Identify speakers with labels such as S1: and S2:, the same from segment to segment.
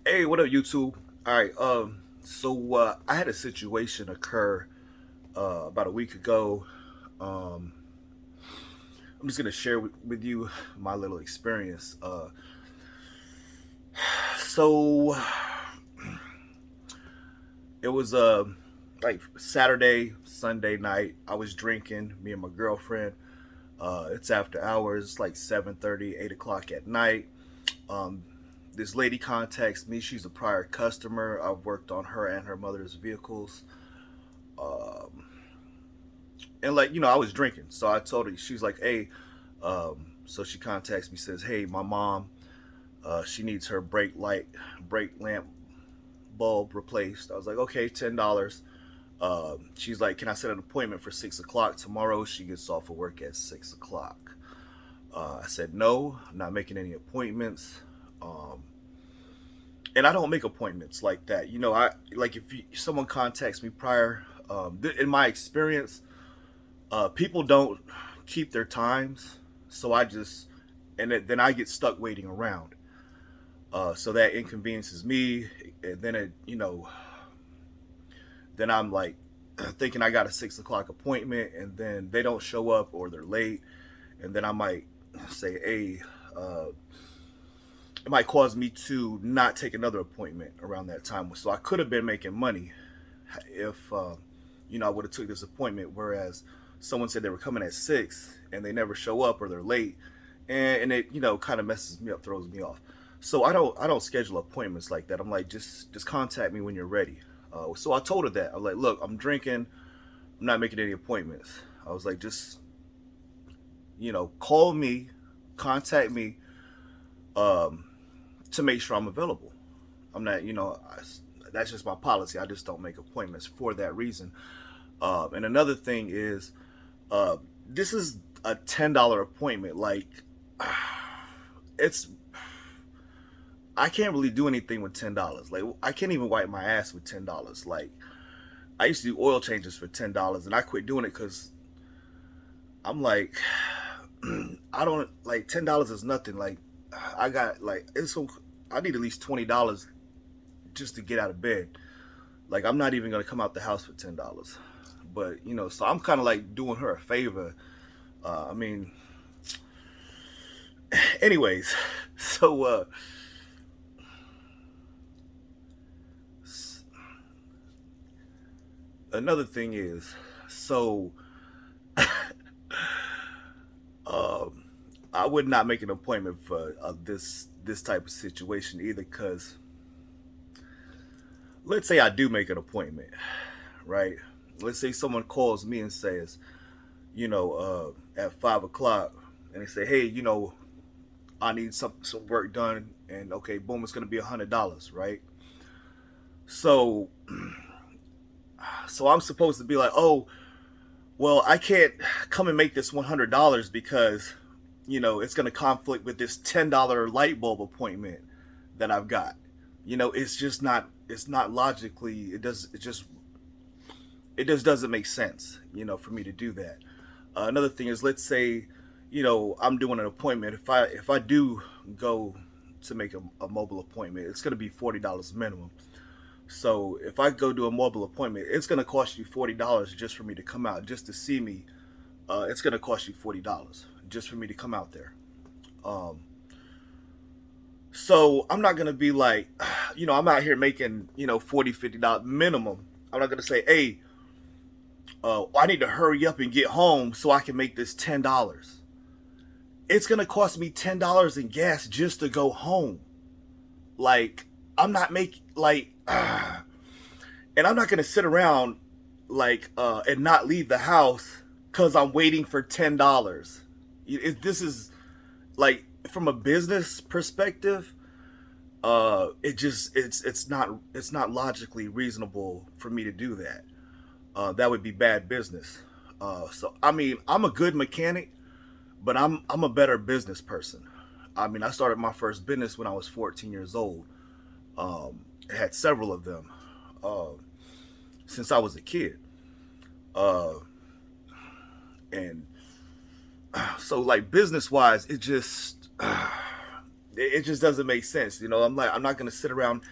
S1: Hey, what up, YouTube? All right, I had a situation occur about a week ago. Um, I'm just gonna share with you my little experience. So it was like Saturday, Sunday night. I was drinking, me and my girlfriend. It's after hours, like 7:30, 8 o'clock at night. Um, this lady contacts me. She's a prior customer. I've worked on her and her mother's vehicles. Um, and I was drinking, so I told her. She's like, "Hey," so she contacts me, says, "Hey, my mom, she needs her brake lamp bulb replaced." I was like, "Okay, $10." She's like, "Can I set an appointment for 6 o'clock tomorrow?" She gets off of work at 6 o'clock. I said, "No, I'm not making any appointments." Um, and I don't make appointments like that. I like if someone contacts me prior. In my experience, people don't keep their times, so then I get stuck waiting around. So that inconveniences me, and then I'm like thinking I got a 6 o'clock appointment, and then they don't show up or they're late, and then I might say, "Hey, it might cause me to not take another appointment around that time." So I could have been making money if I would have took this appointment. Whereas someone said they were coming at 6 and they never show up or they're late, and it kind of messes me up, throws me off. So I don't schedule appointments like that. I'm like, just contact me when you're ready. So I told her that. I was like, "Look, I'm drinking. I'm not making any appointments." I was like, "Just call me, contact me, um, to make sure I'm available." I'm not, that's just my policy. I just don't make appointments for that reason. And another thing is, uh, this is a $10 appointment. Like, it's I can't really do anything with $10. Like, I can't even wipe my ass with $10. Like, I used to do oil changes for $10, and I quit doing it because I'm like, I don't like $10 is nothing. Like, I got like it's so I need at least $20 just to get out of bed. Like, I'm not even gonna come out the house for $10. But so I'm kind of like doing her a favor. I mean, anyways, so another thing is, so um, I would not make an appointment for this type of situation either, because let's say I do make an appointment, right? Let's say someone calls me and says, at 5 o'clock, and they say, "Hey, I need some work done," and okay, boom, it's gonna be $100, right? So I'm supposed to be like, "Oh, well, I can't come and make this $100 because it's going to conflict with this $10 light bulb appointment that I've got." It's just not. It's not logically. It just doesn't make sense. For me to do that. Another thing is, let's say, I'm doing an appointment. If I do go to make a mobile appointment, it's going to be $40 minimum. So if I go do a mobile appointment, it's going to cost you $40 just for me to come out, just to see me. It's going to cost you $40 just for me to come out there. Um, so I'm not going to be like, I'm out here making, $40, $50 minimum. I'm not going to say, "Hey, I need to hurry up and get home so I can make this $10." It's going to cost me $10 in gas just to go home. Like, I'm not making, like, and I'm not going to sit around and not leave the house because I'm waiting for $10. This is like, from a business perspective, it's not logically reasonable for me to do that. That would be bad business. So I mean, I'm a good mechanic, but I'm a better business person. I mean, I started my first business when I was 14 years old. I had several of them uh, since I was a kid. Uh, and so, like, business wise, it just it just doesn't make sense. You know, I'm not gonna sit around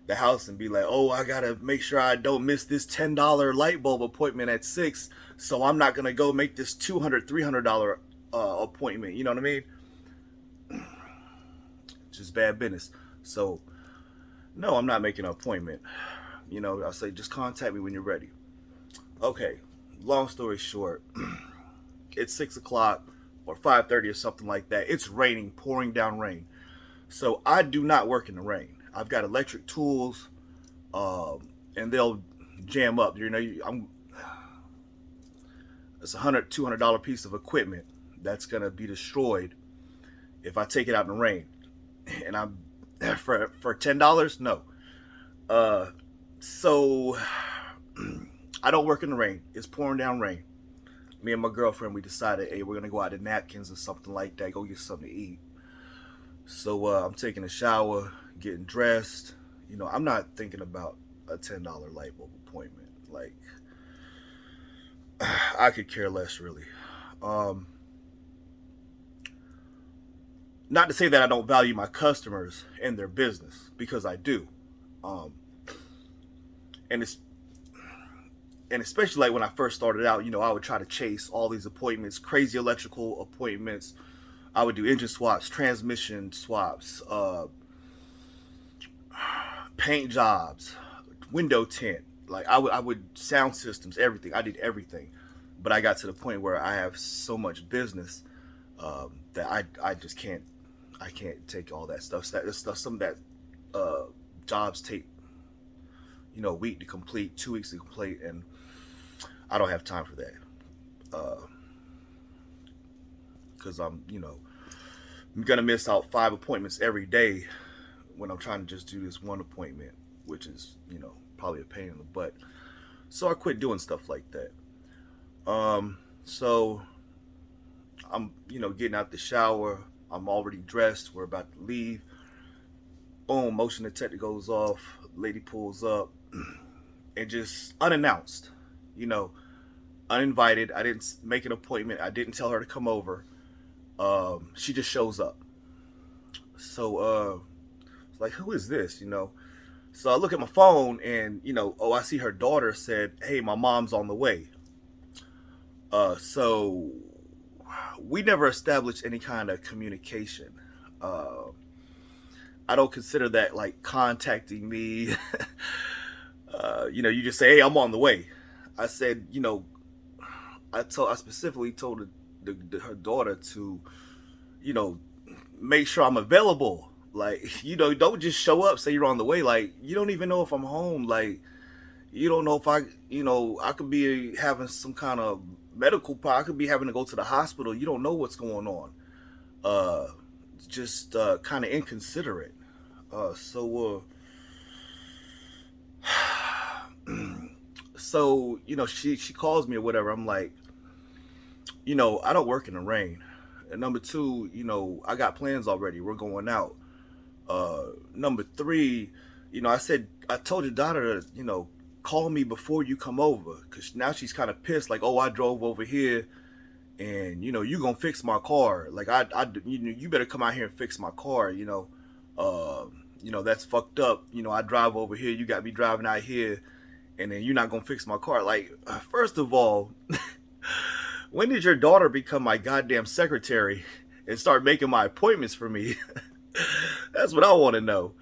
S1: the house and be like, oh, I gotta make sure I don't miss this $10 light bulb appointment at 6, so I'm not gonna go make this $200, $300 appointment. You know what I mean? Just bad business. So no, I'm not making an appointment. You know, I'll say just contact me when you're ready. Okay. Long story short, it's 6 o'clock or 5:30 or something like that. It's raining, pouring down rain. So I do not work in the rain. I've got electric tools, and they'll jam up. You know, it's $100, $200 piece of equipment that's gonna be destroyed if I take it out in the rain. And I'm for $10, no. Uh, so I don't work in the rain. It's pouring down rain. Me and my girlfriend, we decided, hey, we're gonna go out to Napkins or something like that, go get something to eat. So I'm taking a shower, getting dressed. You know, I'm not thinking about a $10 light bulb appointment. Like, I could care less, really. Um, Not to say that I don't value my customers and their business, because I do. Um, and it's and especially like when I first started out, you know, I would try to chase all these appointments, crazy electrical appointments. I would do engine swaps, transmission swaps, paint jobs, window tint. Like I would sound systems, everything. I did everything, but I got to the point where I have so much business that I just can't. I can't take all that stuff. That stuff, some of that jobs take, you know, a week to complete, 2 weeks to complete, and I don't have time for that. Because you know, I'm gonna miss out 5 appointments every day when I'm trying to just do this one appointment, which is, you know, probably a pain in the butt. So I quit doing stuff like that. So I'm, you know, getting out the shower. I'm already dressed. We're about to leave. Boom, motion detector goes off. Lady pulls up and just unannounced, you know, uninvited. I didn't make an appointment. I didn't tell her to come over. She just shows up. So it's like, who is this? You know. So I look at my phone and, you know, oh, I see her daughter said, hey, my mom's on the way. So we never established any kind of communication. Uh, I don't consider that like contacting me. You know, you just say, hey, I'm on the way. I said, you know, I specifically told her daughter to, you know, make sure I'm available. Like, you know, don't just show up, say you're on the way. Like, you don't even know if I'm home. Like, you don't know if you know, I could be having some kind of medical problem. I could be having to go to the hospital. You don't know what's going on. Uh, just kind of inconsiderate. So, so you know, she calls me or whatever. I'm like, you know, I don't work in the rain. And number two, you know, I got plans already. We're going out. Number three, you know, I told your daughter to, you know, call me before you come over, because now she's kind of pissed. Like, oh, I drove over here, and you know, you gonna fix my car. Like, you know, you better come out here and fix my car. You know, that's fucked up. You know, I drive over here. You got me driving out here, and then you're not gonna fix my car. Like, first of all, when did your daughter become my goddamn secretary and start making my appointments for me? That's what I want to know.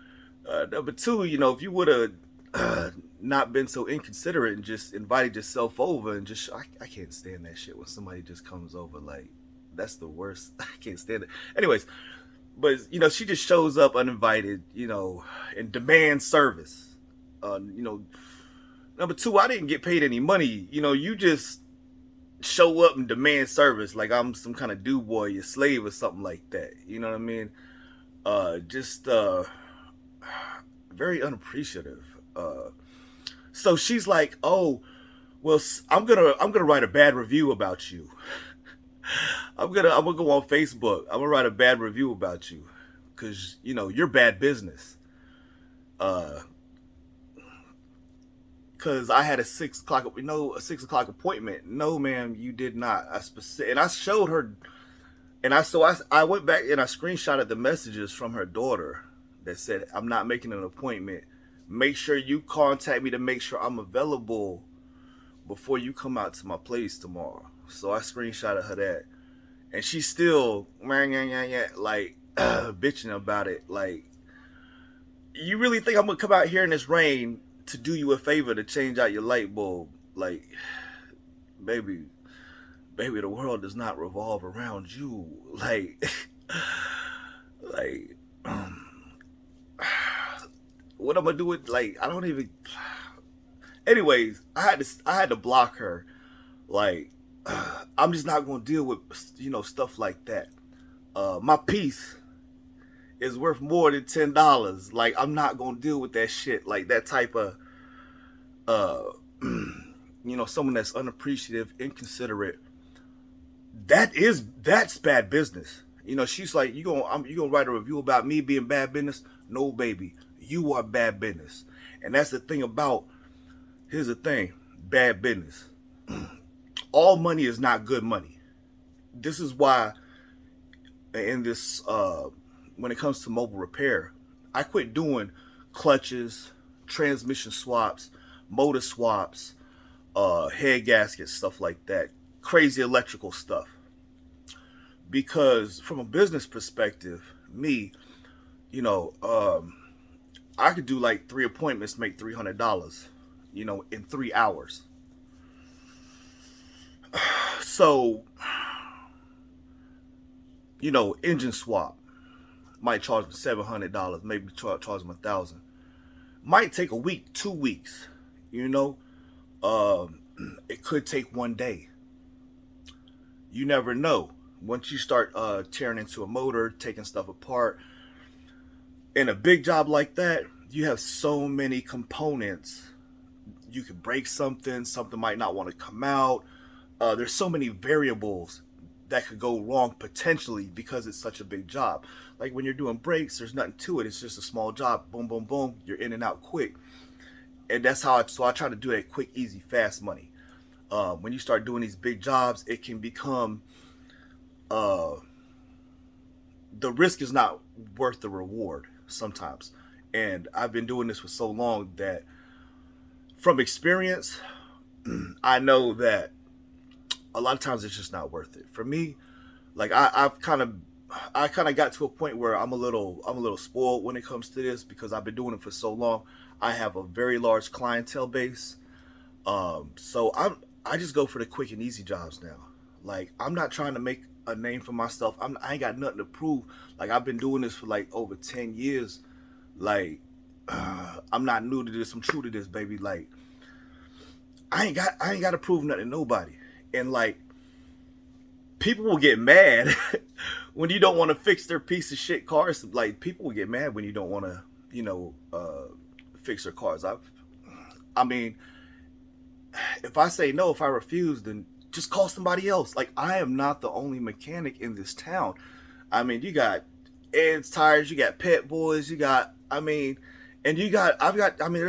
S1: Number two, you know, if you would have not been so inconsiderate and just invited yourself over and just, I can't stand that shit when somebody just comes over. Like, that's the worst. I can't stand it. Anyways, but, you know, she just shows up uninvited, you know, and demands service. You know, number two, I didn't get paid any money. You know, you just show up and demand service like I'm some kind of do boy, a slave or something like that. You know what I mean? Just very unappreciative. So she's like, "Oh, well, I'm gonna write a bad review about you. I'm gonna go on Facebook. I'm gonna write a bad review about you, because you know you're bad business. Uh, because I had a 6 o'clock, you know, a 6 o'clock appointment. No, ma'am, you did not. And I showed her And I went back and I screenshotted the messages from her daughter that said, I'm not making an appointment. Make sure you contact me to make sure I'm available before you come out to my place tomorrow. So I screenshotted her that. And she's still like bitching about it. Like, you really think I'm gonna come out here in this rain to do you a favor to change out your light bulb? Like, baby, the world does not revolve around you. Like, like, what I'm gonna do with, like, I don't even. Anyways, I had to block her. Like, I'm just not gonna deal with stuff like that. My peace is worth more than $10. Like, I'm not gonna deal with that shit. Like, that type of someone that's unappreciative, inconsiderate. That's bad business. She's like, you gonna write a review about me being bad business? No, baby, you are bad business. And that's the thing about. Here's the thing, bad business. All money is not good money. This is why in this when it comes to mobile repair, I quit doing clutches, transmission swaps, motor swaps, head gaskets, stuff like that. Crazy electrical stuff. Because from a business perspective, me, I could do like 3 appointments, make $300, in 3 hours. So, engine swap might charge me $700, maybe charge them $1,000. Might take a week, 2 weeks. It could take 1 day. You never know. Once you start tearing into a motor, taking stuff apart, in a big job like that, you have so many components. You could break something might not want to come out. There's so many variables that could go wrong potentially because it's such a big job. Like when you're doing brakes, there's nothing to it. It's just a small job. Boom, boom, boom. You're in and out quick. And that's how I try to do that quick, easy, fast money. When you start doing these big jobs, it can become the risk is not worth the reward sometimes. And I've been doing this for so long that from experience, I know that a lot of times it's just not worth it. For me, like I kind of got to a point where I'm a little spoiled when it comes to this because I've been doing it for so long. I have a very large clientele base. So I just go for the quick and easy jobs now. Like, I'm not trying to make a name for myself. I ain't got nothing to prove. Like, I've been doing this for like over 10 years. Like, I'm not new to this. I'm true to this, baby. Like, I ain't got to prove nothing to nobody. And like, people will get mad when you don't want to fix their piece of shit cars. Like, people will get mad when you don't want to, fix their cars. I mean, if I say no, if I refuse, then just call somebody else. Like, I am not the only mechanic in this town. I mean, you got Ed's Tires, you got Pet Boys, there's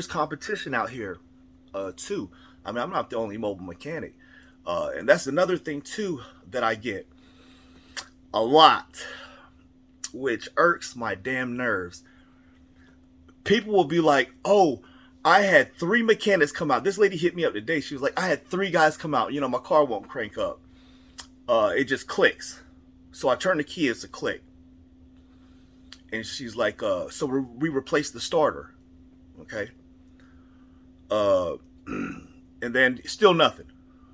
S1: competition out here, too. I mean, I'm not the only mobile mechanic. And that's another thing, too, that I get a lot, which irks my damn nerves. People will be like, oh, I had 3 mechanics come out. This lady hit me up today. She was like, I had 3 guys come out. My car won't crank up. It just clicks. So I turn the key, it's a click. And she's like, so we replaced the starter. Okay. And then still nothing.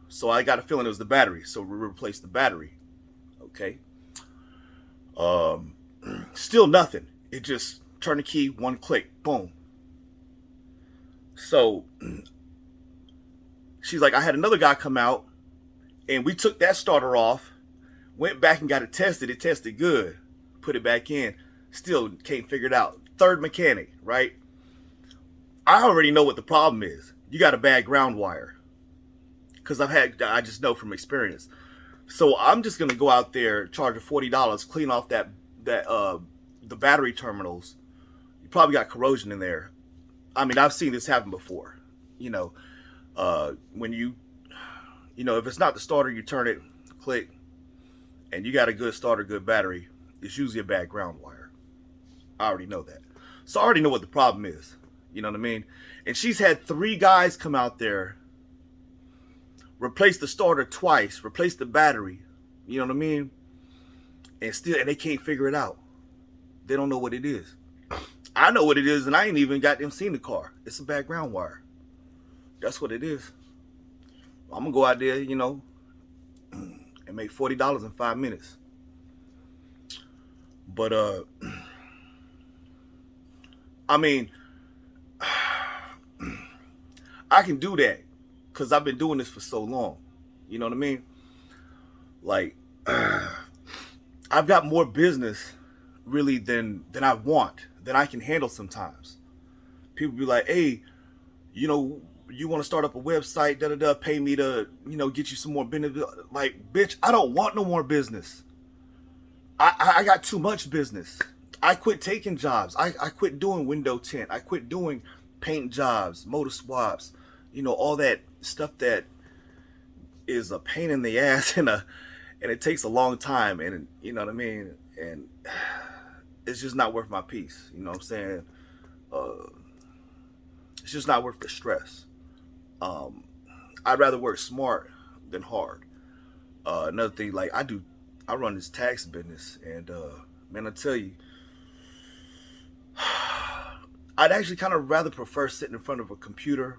S1: So I got a feeling it was the battery. So we replaced the battery. Okay. Still nothing. It just turn the key, 1 click, boom. So she's like, I had another guy come out and we took that starter off, went back and got it tested. It tested good. Put it back in. Still can't figure it out. 3rd mechanic, right? I already know what the problem is. You got a bad ground wire. Because I just know from experience. So I'm just going to go out there, charge her $40, clean off the battery terminals. You probably got corrosion in there. I mean, I've seen this happen before. When if it's not the starter, you turn it, click, and you got a good starter, good battery, it's usually a bad ground wire. I already know that. So I already know what the problem is. You know what I mean? And she's had 3 guys come out there, replace the starter twice, replace the battery. You know what I mean? And they can't figure it out. They don't know what it is. I know what it is, and I ain't even got them seen the car. It's a bad ground wire. That's what it is. I'm gonna go out there, you know, and make $40 in 5 minutes. But I mean, I can do that because I've been doing this for so long. You know what I mean? Like, I've got more business really than I want, than I can handle sometimes. People be like, hey, you know, you want to start up a website, pay me to, you know, get you some more business. Like, bitch, I don't want no more business. I got too much business. I quit taking jobs. I quit doing window tint. I quit doing paint jobs, motor swaps, you know, all that stuff that is a pain in the ass and it takes a long time, and you know what I mean? And it's just not worth my peace. You know what I'm saying? It's just not worth the stress. I'd rather work smart than hard. Another thing, like I run this tax business, and man, I tell you, I'd actually kind of rather prefer sitting in front of a computer,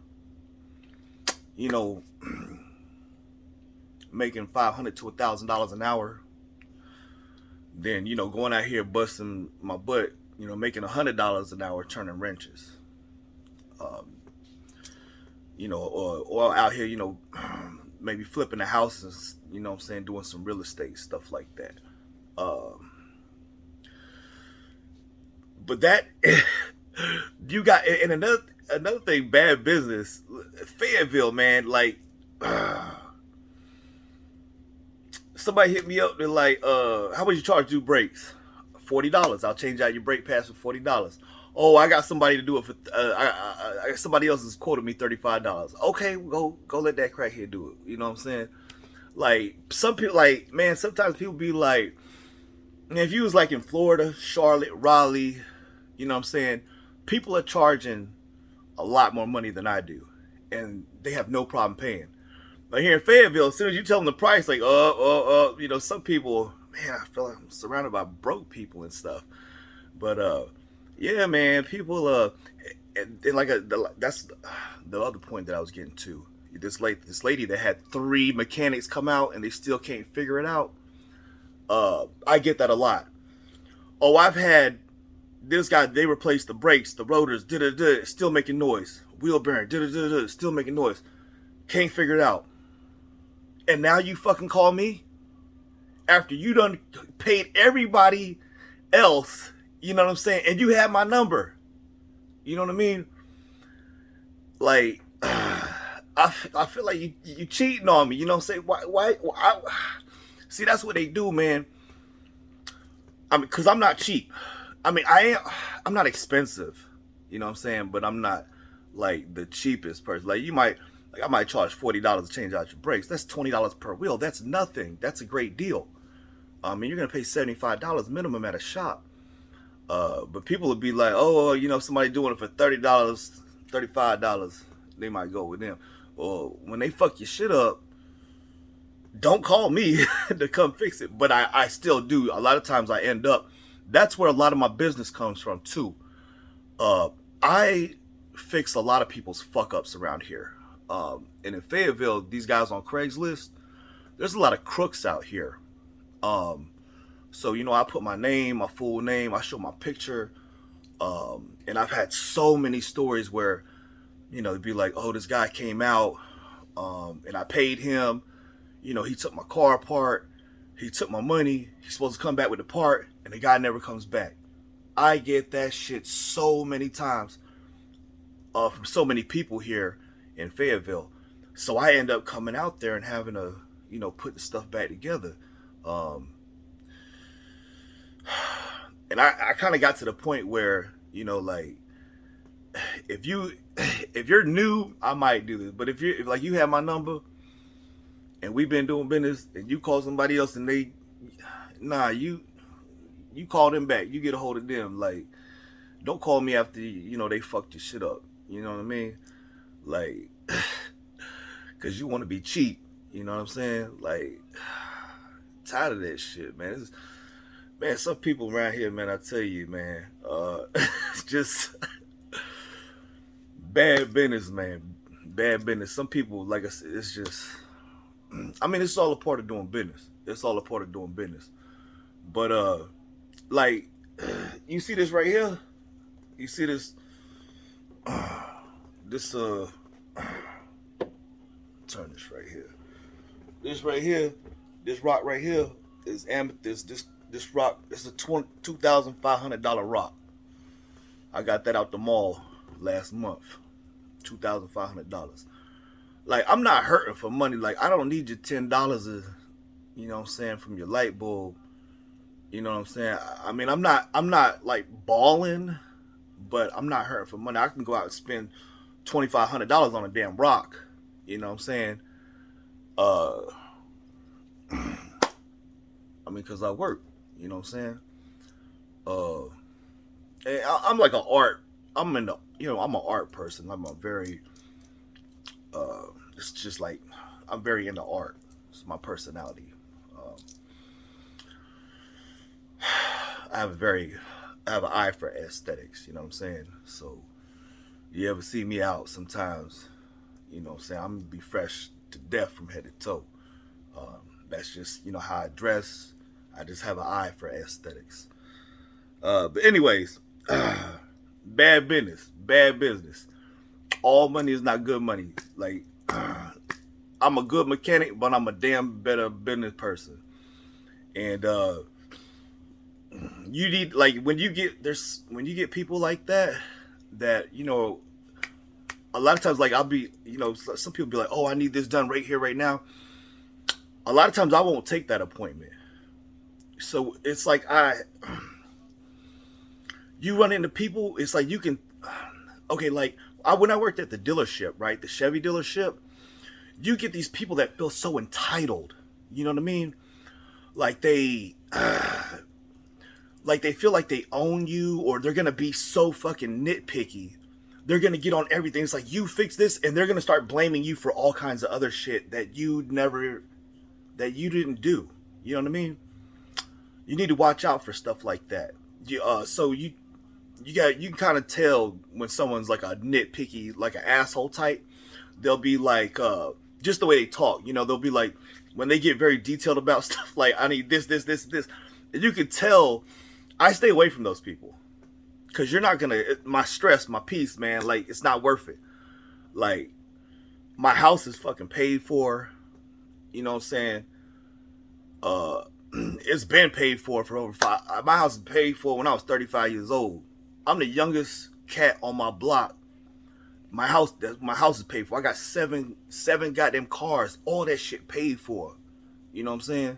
S1: you know, making $500 to $1,000 an hour, than, you know, going out here busting my butt, you know, making $100 an hour turning wrenches. You know, or out here, you know, maybe flipping the houses, you know what I'm saying, doing some real estate stuff like that. But that, you got, and another thing, bad business, Fayetteville, man, like, somebody hit me up, they're like, how much you charge to do brakes? $40. I'll change out your brake pads for $40. Oh, I got somebody to do it for, I got somebody else has quoted me $35. Okay, go let that crackhead do it. You know what I'm saying? Like, some people, like, man, sometimes people be like, man, if you was like in Florida, Charlotte, Raleigh, you know what I'm saying? People are charging a lot more money than I do, and they have no problem paying. But here in Fayetteville, as soon as you tell them the price, like, you know, some people, man, I feel like I'm surrounded by broke people and stuff. But, yeah, man, people, and like, that's the other point that I was getting to. This lady that had 3 mechanics come out and they still can't figure it out. I get that a lot. Oh, I've had this guy, they replaced the brakes, the rotors, still making noise. Wheel bearing, still making noise. Can't figure it out. And now you fucking call me? After you done paid everybody else, you know what I'm saying? And you have my number. You know what I mean? Like, I feel like you cheating on me. You know what I'm saying? Why see, that's what they do, man. I mean, because I'm not cheap. I mean, I'm not expensive. You know what I'm saying? But I'm not like the cheapest person. Like, I might charge $40 to change out your brakes. That's $20 per wheel. That's nothing. That's a great deal. I mean, you're gonna pay $75 minimum at a shop. But people would be like, oh, you know, somebody doing it for $30, $35, they might go with them. Or when they fuck your shit up, don't call me to come fix it. But I still do. A lot of times I end up, that's where a lot of my business comes from too. I fix a lot of people's fuck ups around here. And in Fayetteville, these guys on Craigslist, there's a lot of crooks out here. So, you know, I put my name, my full name, I show my picture. And I've had so many stories where, you know, it'd be like, oh, this guy came out, and I paid him. You know, he took my car apart. He took my money. He's supposed to come back with the part, and the guy never comes back. I get that shit so many times from so many people here in Fayetteville. So I end up coming out there and having to, you know, put the stuff back together. And I kind of got to the point where, you know, like, if you're new, I might do this. But if you have my number and we've been doing business and you call somebody else and they nah, you call them back. You get a hold of them. Like, don't call me after they fucked your shit up. You know what I mean? Like, cause you want to be cheap. You know what I'm saying? Like, tired of that shit, man. Man, some people around here, man, I tell you, man, it's just bad business, man. Bad business. Some people, like I said, it's just, I mean, it's all a part of doing business. It's all a part of doing business. But, like, you see this right here? You see this, this, turn this right here. This right here, this rock right here is amethyst. This rock, it's a $2,500 rock. I got that out the mall last month. $2,500. Like, I'm not hurting for money. Like, I don't need your $10, you know what I'm saying, from your light bulb. You know what I'm saying? I mean, I'm not like balling, but I'm not hurting for money. I can go out and spend $2,500 on a damn rock. You know what I'm saying? Uh, I mean, cause I work. You know what I'm saying? Uh, and I'm like an art. I'm in the, I'm an art person. I'm a very, it's just like, I'm very into art. It's my personality. Um, I have an eye for aesthetics. You know what I'm saying? So, you ever see me out sometimes, you know what I'm saying, I'm gonna be fresh to death from head to toe. That's just, how I dress. I just have an eye for aesthetics. But anyways, bad business. Bad business. All money is not good money. Like, I'm a good mechanic, but I'm a damn better business person. And you need, like, when you get people like that a lot of times, like, I'll be, some people be like, oh, I need this done right here, right now. A lot of times I won't take that appointment. So it's like you run into people, it's like you can, okay, like, when I worked at the dealership, right, the Chevy dealership, you get these people that feel so entitled. You know what I mean? Like like they feel like they own you, or they're going to be so fucking nitpicky. They're going to get on everything. It's like, you fix this, and they're going to start blaming you for all kinds of other shit that you didn't do. You know what I mean? You need to watch out for stuff like that. So you can kind of tell when someone's like a nitpicky, like an asshole type. They'll be like, just the way they talk, they'll be like, when they get very detailed about stuff, like, I need this, this, this, this. And you can tell, I stay away from those people. Cause you're not gonna, my stress, my peace, man, like, it's not worth it. Like, my house is fucking paid for. You know what I'm saying? It's been paid for over my house was paid for when I was 35 years old. I'm the youngest cat on my block. My house is paid for. I got seven goddamn cars. All that shit paid for. You know what I'm saying?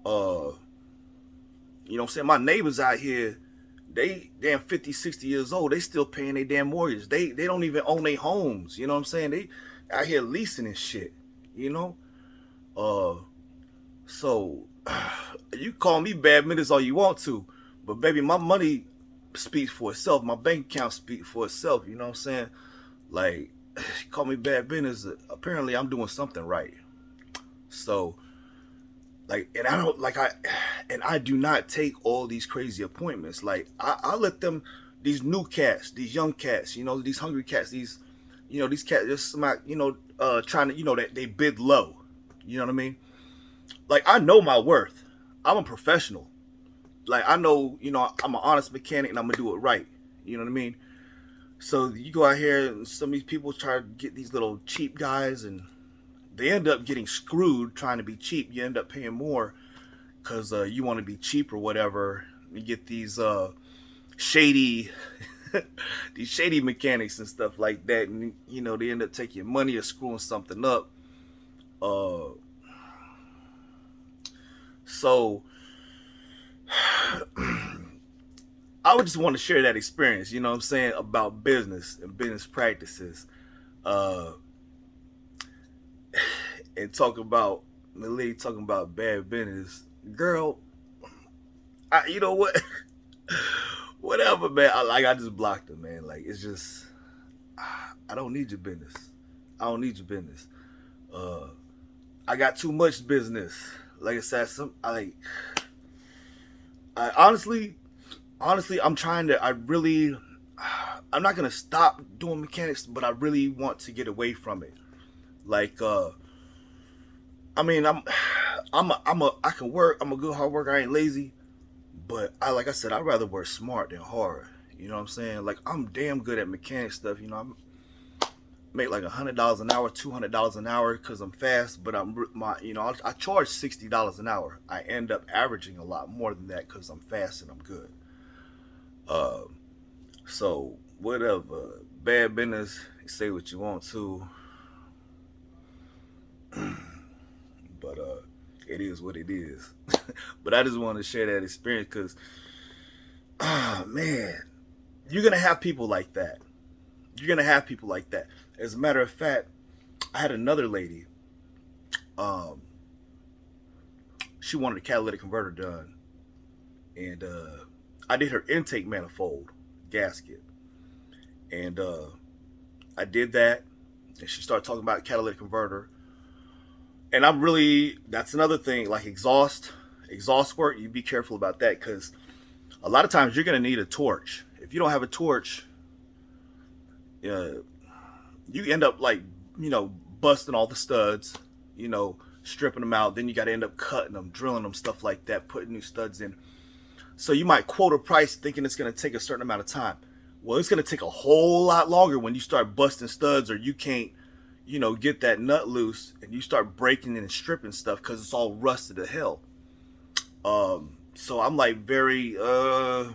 S1: You know what I'm saying? My neighbors out here, they damn 50, 60 years old. They still paying their damn mortgage. They don't even own their homes. You know what I'm saying? They out here leasing and shit. You know? So you call me bad minutes all you want to, but baby, my money speaks for itself. My bank account speaks for itself. You know what I'm saying? Like, call me bad business. Apparently, I'm doing something right. So, like, and I do not take all these crazy appointments. Like, I let them, these new cats, these young cats, these hungry cats, these cats, just trying to, that they bid low. You know what I mean? Like, I know my worth. I'm a professional. Like, I know, I'm an honest mechanic and I'm gonna do it right. You know what I mean? So you go out here and some of these people try to get these little cheap guys, and they end up getting screwed trying to be cheap. You end up paying more because you want to be cheap or whatever. You get these shady these shady mechanics and stuff like that, and they end up taking money or screwing something up. So I would just want to share that experience, you know what I'm saying, about business and business practices. And talking about bad business. girl, you know what? Whatever, man. I just blocked her, man. Like, it's just, I don't need your business. I don't need your business. Uh, I got too much business. Like I said, I honestly, I'm trying to. I'm not gonna stop doing mechanics, but I really want to get away from it. Like, I mean, I can work. I'm a good hard worker. I ain't lazy, but like I said, I'd rather work smart than hard. You know what I'm saying? Like, I'm damn good at mechanic stuff. You know, make like $100 an hour, $200 an hour because I'm fast. But I charge $60 an hour. I end up averaging a lot more than that because I'm fast and I'm good. Uh, so whatever, bad business. Say what you want to, but it is what it is. But I just want to share that experience because, man, you're gonna have people like that. You're gonna have people like that. As a matter of fact, I had another lady. Um, she wanted a catalytic converter done, and I did her intake manifold gasket, and I did that, and she started talking about catalytic converter, and that's another thing, like exhaust work. You be careful about that because a lot of times you're gonna need a torch. If you don't have a torch, uh, you end up like busting all the studs, stripping them out. Then you got to end up cutting them, drilling them, stuff like that, putting new studs in. So you might quote a price thinking it's going to take a certain amount of time. Well, it's going to take a whole lot longer when you start busting studs or you can't, get that nut loose and you start breaking and stripping stuff because it's all rusted to hell. So I'm like very, I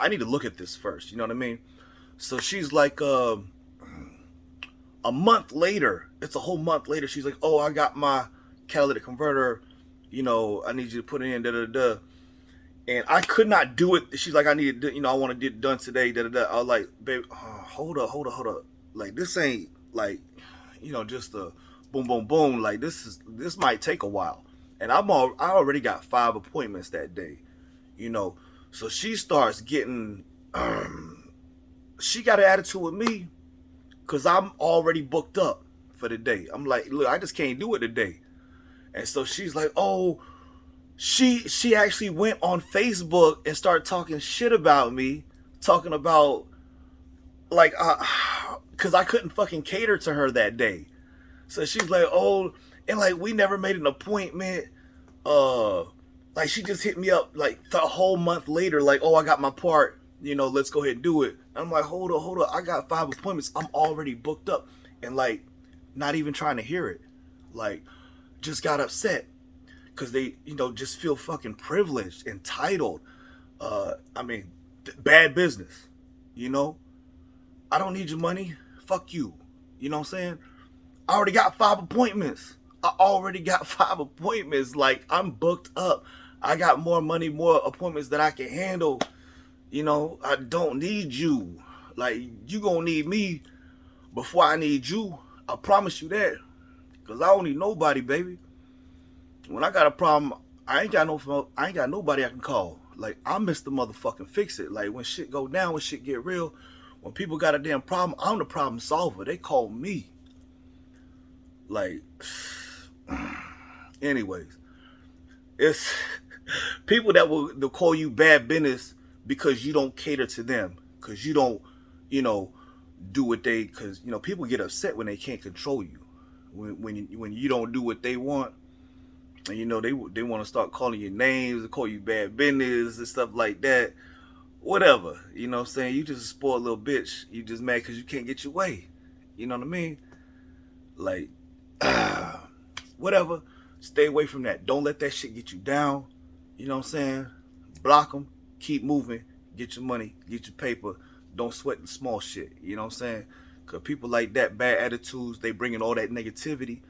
S1: need to look at this first. You know what I mean? So she's like, a month later, it's a whole month later, she's like, oh, I got my catalytic converter, I need you to put it in, da da da. And I could not do it. She's like, I need it, I want to get it done today, da da da. I was like, babe, hold up. Like, this ain't like, just a boom, boom, boom. Like, this might take a while. And I already got 5 appointments that day, So she starts getting, she got an attitude with me because I'm already booked up for the day. I'm like, look, I just can't do it today. And so she's like, oh, she actually went on Facebook and started talking shit about me, talking about like, because I couldn't fucking cater to her that day. So she's like, oh, and like we never made an appointment. Like she just hit me up like the whole month later, like, oh, I got my part. Let's go ahead and do it. And I'm like, hold up. I got 5 appointments. I'm already booked up. And like, not even trying to hear it. Like, just got upset. Because they, just feel fucking privileged, entitled. I mean, bad business. I don't need your money. Fuck you. You know what I'm saying? I already got 5 appointments. Like, I'm booked up. I got more money, more appointments that I can handle. I don't need you. Like, you gonna need me before I need you. I promise you that. Because I don't need nobody, baby. When I got a problem, I ain't got nobody I can call. Like, I'm Mr. Motherfucking Fix It. Like, when shit go down, when shit get real, when people got a damn problem, I'm the problem solver. They call me. Like, anyways, it's people that will call you bad business because you don't cater to them, because you don't, do what they, because people get upset when they can't control you, when you don't do what they want, and they want to start calling you names and call you bad business and stuff like that. Whatever, what I'm saying? You just a spoiled little bitch. You just mad because you can't get your way. You know what I mean? Like, whatever. Stay away from that. Don't let that shit get you down. You know what I'm saying? Block them. Keep moving. Get your money. Get your paper. Don't sweat the small shit. You know what I'm saying? Because people like that, bad attitudes, they bring in all that negativity.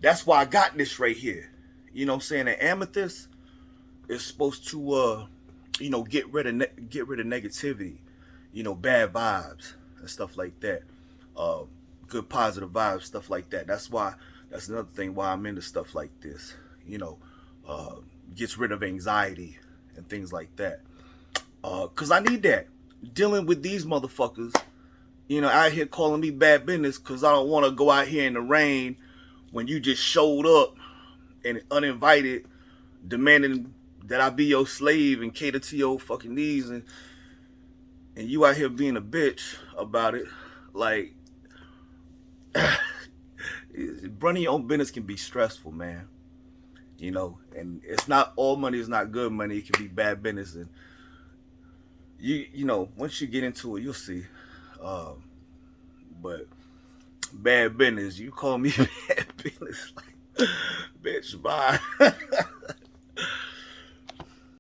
S1: That's why I got this right here. You know what I'm saying? An amethyst is supposed to, get rid of negativity. Bad vibes and stuff like that. Good positive vibes, stuff like that. That's another thing why I'm into stuff like this. gets rid of anxiety and things like that. Cause I need that. Dealing with these motherfuckers, out here calling me bad business because I don't want to go out here in the rain when you just showed up and uninvited, demanding that I be your slave and cater to your fucking needs, and you out here being a bitch about it. Like, running your own business can be stressful, man. And it's not all money is not good money. It can be bad business, and once you get into it, you'll see. But bad business, you call me bad business, like, bitch, bye.